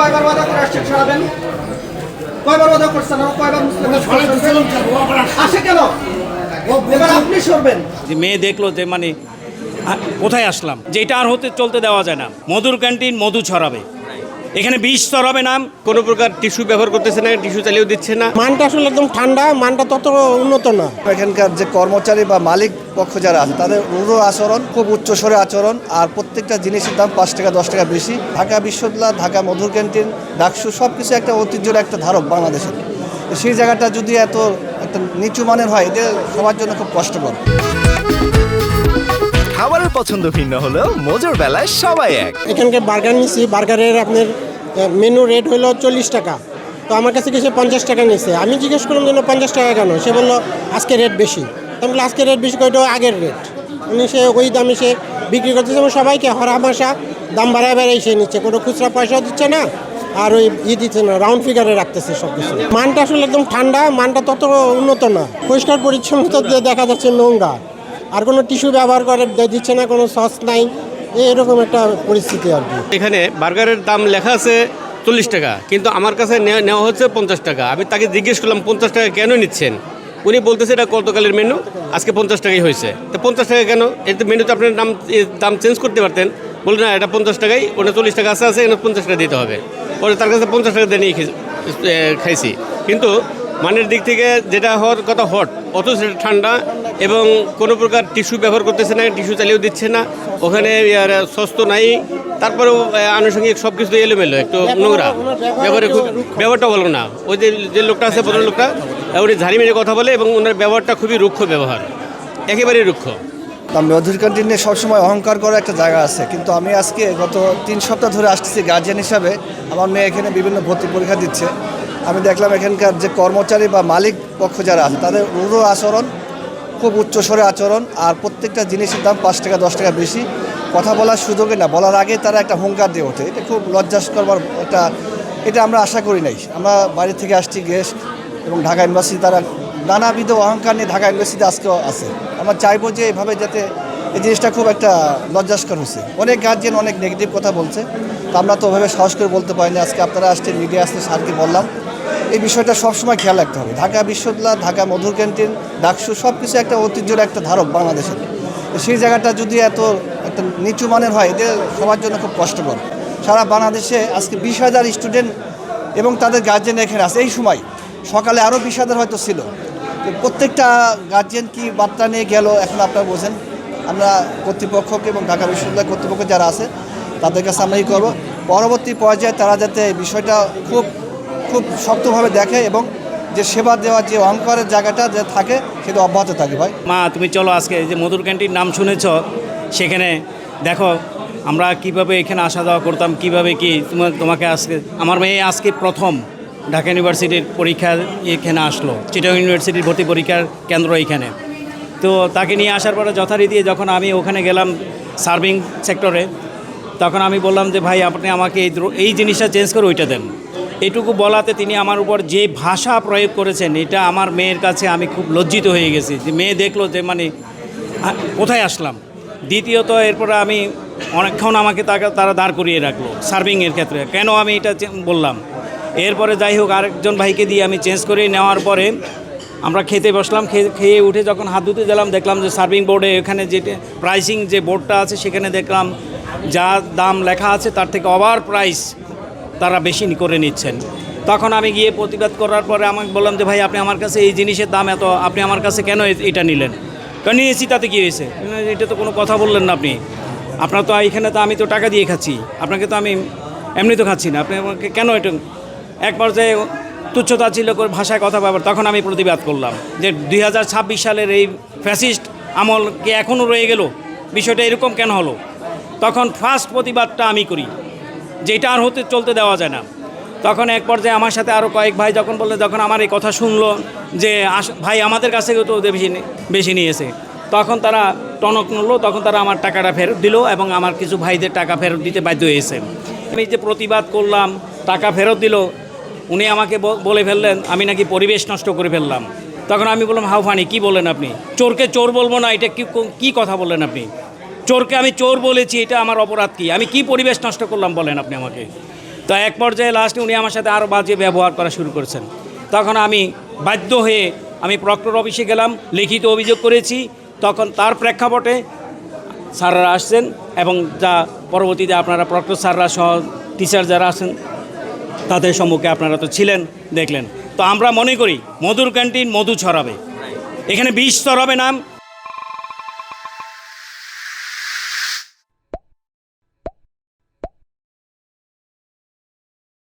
কয়বার ওয়াদা করে আসছেন সরাবেন? কয়বার ওয়াদা করছেন? কয়বার আসে কেন? এবার আপনি সরবেন। যে মেয়ে দেখলো যে মানে কোথায় আসলাম, যেটা আর হতে চলতে দেওয়া যায় না। মধুর ক্যান্টিন মধু ছড়াবে, এখানে বিষ ছড়াবে না। কোনো প্রকার টিস্যু ব্যবহার করতেছে না, টিস্যু চালিয়েও দিচ্ছে না। মানটা আসলে একদম ঠান্ডা, মানটা তত উন্নত না। এখানকার যে কর্মচারী বা মালিক পক্ষ যারা আছে তাদের রূঢ় আচরণ, খুব উচ্চস্বরে আচরণ, আর প্রত্যেকটা জিনিসের দাম 5 টাকা 10 টাকা বেশি। ঢাকা বিশ্ববিদ্যালয়, ঢাকা মধুর ক্যান্টিন, ডাকসু সব কিছু একটা ঐতিহ্যের একটা ধারক বাংলাদেশের। সেই জায়গাটা যদি এত একটা নিচু মানের হয়, এটা সবার জন্য খুব কষ্টকর। খাবারের পছন্দ ভিন্ন হলেও মজার বেলায় সবাই এক। এখানকার বার্গার নিছি, বার্গারের আপনার মেনু রেট হলো 40 টাকা, তো আমার কাছে কিছু 50 টাকা নিছে। আমি জিজ্ঞেস করলাম যেন 50 টাকা কেন, সে বললো আজকে রেট বেশি। আমি বললাম আজকে রেট বেশি, ওইটাও আগের রেট। সে ওই দামে সে বিক্রি করতেছে এবং সবাইকে হরামাশা দাম বাড়ায় বাড়াই সে নিচ্ছে, কোনো খুচরা পয়সাও দিচ্ছে না, আর ওই দিচ্ছে না, রাউন্ড ফিগারে রাখতেছে সব কিছু। মানটা আসলে একদম ঠান্ডা, মানটা তত উন্নত না। পরিষ্কার পরিচ্ছন্নতা দেখা যাচ্ছে নোংরা, আর কোনো টিস্যু ব্যবহার করে দিচ্ছে না, কোনো সস নাই, এরকম একটা পরিস্থিতি আর কি। এখানে বার্গারের দাম লেখা আছে 40 টাকা, কিন্তু আমার কাছে নেওয়া হচ্ছে 50 টাকা। আমি তাকে জিজ্ঞেস করলাম 50 টাকা কেন নিচ্ছেন? উনি বলতেছে এটা গতকালের মেনু, আজকে 50 টাকাই হয়েছে। তো 50 টাকা কেন? এটা মেনুতে আপনার দাম চেঞ্জ করতে পারতেন। বললেন না, এটা 50 টাকাই, ওটা 40 টাকা আছে, এখানে 50 টাকা দিতে হবে। পরে তার কাছে 50 টাকা দিয়ে নিয়ে খাইছি। কিন্তু মানের দিক থেকে যেটা হওয়ার কথা হট, অথচ সেটা ঠান্ডা, এবং কোনো প্রকার টিস্যু ব্যবহার করতেছে না, টিস্যু চালিয়েও দিচ্ছে না। ওখানে সস্ত নাই, তারপরেও আনুষঙ্গিক সব কিছু এলোমেলো, একটু নোংরা, ব্যবহারটা ভালো না। ওই যে লোকটা আছে, প্রধান লোকটা, উনি ঝাড়ি মেরে কথা বলে, এবং ওনার ব্যবহারটা খুবই রুক্ষ ব্যবহার, একেবারেই রুক্ষ। মধুর ক্যান্টিনে সবসময় অহংকার করার একটা জায়গা আছে, কিন্তু আমি আজকে গত 3 সপ্তাহ ধরে আসতেছি গার্জিয়ান হিসাবে। আমার মেয়ে এখানে বিভিন্ন ভর্তি পরীক্ষা দিচ্ছে। আমি দেখলাম এখানকার যে কর্মচারী বা মালিক পক্ষ যারা আছে তাদের রূঢ় আচরণ, খুব উচ্চস্বরে আচরণ, আর প্রত্যেকটা জিনিসের দাম 5 টাকা 10 টাকা বেশি। কথা বলার সুযোগে না, বলার আগে তারা একটা হুঙ্কার দিয়ে ওঠে। এটা খুব লজ্জাস্কর এটা আমরা আশা করি নাই। আমরা বাড়ি থেকে আসছি গেস্ট, এবং ঢাকা ইউনিভার্সিটি তারা নানাবিধ অহংকার নিয়ে ঢাকা ইউনিভার্সিটি আজকেও আছে। আমরা চাইবো যে এভাবে যাতে এই জিনিসটা খুব একটা লজ্জাস্কর হয়েছে। অনেক গার্জিয়ান অনেক নেগেটিভ কথা বলছে, তো আমরা তো ওভাবে সাহস করে বলতে পারিনি। আজকে আপনারা আসছেন, মিডিয়া আসছে, স্যারকে বললাম এই বিষয়টা সবসময় খেয়াল রাখতে হবে। ঢাকা বিশ্ববিদ্যালয়, ঢাকা মধুর ক্যান্টিন, ডাকসু সব কিছু একটা ঐতিহ্যের একটা ধারক বাংলাদেশের। সেই জায়গাটা যদি এত একটা নিচু মানের হয়, এটা সবার জন্য খুব কষ্টকর। সারা বাংলাদেশে আজকে 20,000 স্টুডেন্ট এবং তাদের গার্জিয়ান এখানে আছে। এই সময় সকালে আরও 20,000 হয়তো ছিল। প্রত্যেকটা গার্জিয়ান কি বার্তা নিয়ে গেল এখন আপনারা বোঝেন। আমরা কর্তৃপক্ষকে এবং ঢাকা বিশ্ববিদ্যালয় কর্তৃপক্ষ যারা আছে তাদের কাছে আমরা করবো পরবর্তী পর্যায়ে তারা যাতে এই বিষয়টা খুব খুব শক্তভাবে দেখে, এবং যে সেবা দেওয়ার যে অহংকারের জায়গাটা যে থাকে সেটা অব্যাহত থাকে। ভাই মা, তুমি চলো আজকে যে মধুর ক্যান্টিন নাম শুনেছ, সেখানে দেখো আমরা কিভাবে এখানে আসা যাওয়া করতাম, কিভাবে কি তোমাকে আজকে আমার মেয়ে আজকে প্রথম ঢাকা ইউনিভার্সিটির পরীক্ষা এখানে আসলো, চিটাগং ইউনিভার্সিটির ভর্তি পরীক্ষার কেন্দ্র এখানে। তো তাকে নিয়ে আসার পরে যথারীতি যখন আমি ওখানে গেলাম সার্ভিং সেক্টরে, তখন আমি বললাম যে ভাই আপনি আমাকে এই জিনিসটা চেঞ্জ করে ওইটা দেন। এইটুকু বলাতে তিনি আমার উপর যে ভাষা প্রয়োগ করেছেন, এটা আমার মেয়ের কাছে আমি খুব লজ্জিত হয়ে গেছি। যে মেয়ে দেখলো যে মানে কোথায় আসলাম। দ্বিতীয়ত এরপরে আমি অনেকক্ষণ আমাকে তারা দাঁড় করিয়ে রাখলো সার্ভিংয়ের ক্ষেত্রে। কেন আমি এটা বললাম, এরপরে যাই হোক আরেকজন ভাইকে দিয়ে আমি চেঞ্জ করে নেওয়ার পরে আমরা খেতে বসলাম। খেয়ে উঠে যখন হাত ধুতে গেলাম, দেখলাম যে সার্ভিং বোর্ডে এখানে যে প্রাইসিং যে বোর্ডটা আছে, সেখানে দেখলাম যা দাম লেখা আছে তার থেকে ওভার প্রাইস তারা বেশি করে নিচ্ছেন। তখন আমি গিয়ে প্রতিবাদ করার পরে আমাকে বললাম যে ভাই আপনি আমার কাছে এই জিনিসের দাম এত, আপনি আমার কাছে কেন এটা নিলেন? কেন নিয়েছি তাতে কী হয়েছে? এটা তো কোনো কথা বললেন না আপনি। আপনার তো এখানে তো আমি তো টাকা দিয়ে খাচ্ছি, আপনাকে তো আমি এমনি তো খাচ্ছি না, আপনি আমাকে কেন এটা? এক পর্যায়ে তুচ্ছতা ছিল করে ভাষায় কথা ব্যবহার। তখন আমি প্রতিবাদ করলাম যে 2026 সালের এই ফ্যাসিস্ট আমল কি এখনও রয়ে গেল? বিষয়টা এরকম কেন হলো? তখন ফার্স্ট প্রতিবাদটা আমি করি, যেটা আর হতে চলতে দেওয়া যায় না। তখন এক পর্যায়ে আমার সাথে আরও কয়েক ভাই যখন বললে, যখন আমার এই কথা শুনলো যে ভাই আমাদের কাছে তো বেশি নিয়েছে, তখন তারা টনক নড়লো। তখন তারা আমার টাকাটা ফেরত দিল, এবং আমার কিছু ভাইদের টাকা ফেরত দিতে বাধ্য হয়েছে। আমি যে প্রতিবাদ করলাম, টাকা ফেরত দিল, উনি আমাকে বলে ফেললেন আমি নাকি পরিবেশ নষ্ট করে ফেললাম। তখন আমি বললাম হাউ ফানি, কী বলেন আপনি? চোরকে চোর বলবো না, এটা কী কথা বললেন আপনি? চোরকে আমি চোর বলেছি, এটা আমার অপরাধ কি? আমি কি পরিবেশ নষ্ট করলাম বলেন আপনি আমাকে? তো এক পর্যায়ে লাস্টে উনি আমার সাথে আরও বাজে ব্যবহার করা শুরু করেছেন। তখন আমি বাধ্য হয়ে আমি প্রক্টর অফিসে গেলাম, লিখিত অভিযোগ করেছি। তখন তার প্রেক্ষাপটে স্যাররা আসছেন এবং যা পরবর্তীতে আপনারা প্রক্টর স্যাররা সহ টিচার যারা আছেন তাদের সম্মুখে আপনারা তো ছিলেন, দেখলেন। তো আমরা মনে করি মধুর ক্যান্টিন মধু ছড়াবে, এখানে বিষ ছড়াবে না,